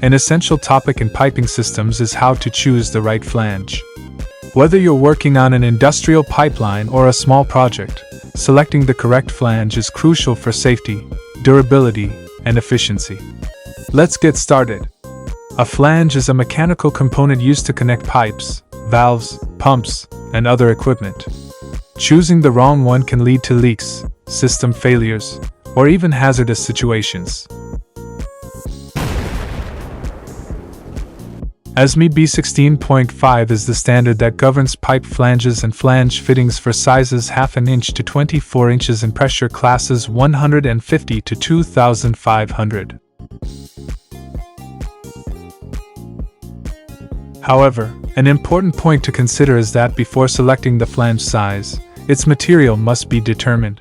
An essential topic in piping systems is how to choose the right flange. Whether you're working on an industrial pipeline or a small project, selecting the correct flange is crucial for safety, durability, and efficiency. Let's get started. A flange is a mechanical component used to connect pipes, valves, pumps, and other equipment. Choosing the wrong one can lead to leaks, system failures, or even hazardous situations. ASME B16.5 is the standard that governs pipe flanges and flange fittings for sizes 1/2 inch to 24 inches in pressure classes 150 to 2500. However, an important point to consider is that before selecting the flange size, its material must be determined.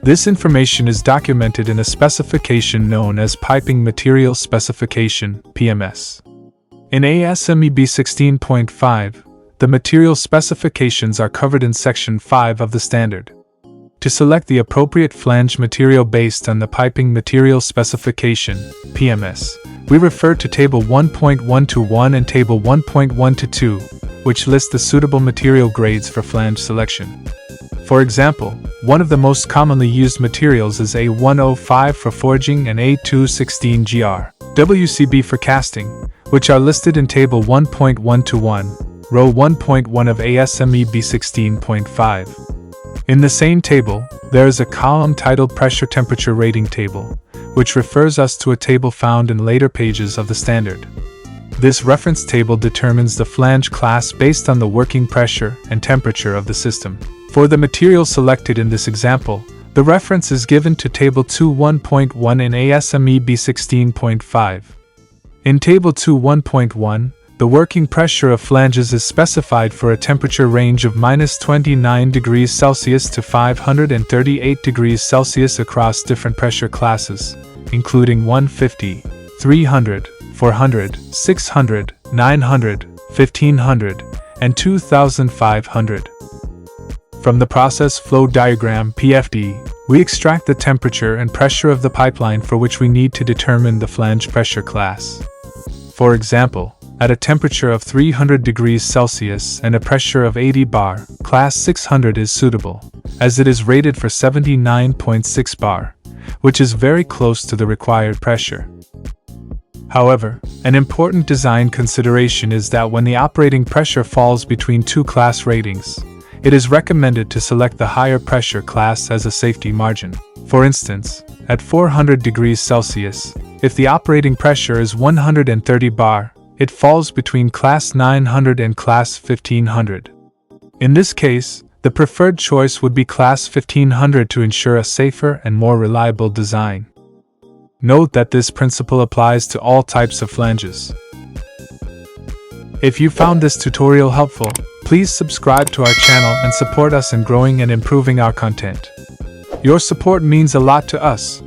This information is documented in a specification known as Piping Material Specification (PMS). In ASME B16.5, the material specifications are covered in Section 5 of the standard. To select the appropriate flange material based on the Piping Material Specification (PMS), we refer to Table 1.121 and Table 1.122, which list the suitable material grades for flange selection. For example, one of the most commonly used materials is A105 for forging and A216GR, WCB for casting, which are listed in Table 1.121, Row 1.1 of ASME B16.5. In the same table, there is a column titled Pressure Temperature Rating Table, which refers us to a table found in later pages of the standard. This reference table determines the flange class based on the working pressure and temperature of the system. For the material selected in this example, the reference is given to Table 2.1.1 in ASME B16.5. In Table 2.1.1, the working pressure of flanges is specified for a temperature range of -29 degrees Celsius to 538 degrees Celsius across different pressure classes, including 150, 300, 400, 600, 900, 1500, and 2500. From the process flow diagram (PFD), we extract the temperature and pressure of the pipeline for which we need to determine the flange pressure class. For example, at a temperature of 300 degrees Celsius and a pressure of 80 bar, class 600 is suitable, as it is rated for 79.6 bar, which is very close to the required pressure. However, an important design consideration is that when the operating pressure falls between two class ratings, it is recommended to select the higher pressure class as a safety margin. For instance, at 400 degrees Celsius, if the operating pressure is 130 bar, it falls between class 900 and class 1500. In this case, the preferred choice would be class 1500 to ensure a safer and more reliable design. Note that this principle applies to all types of flanges. If you found this tutorial helpful, please subscribe to our channel and support us in growing and improving our content. Your support means a lot to us.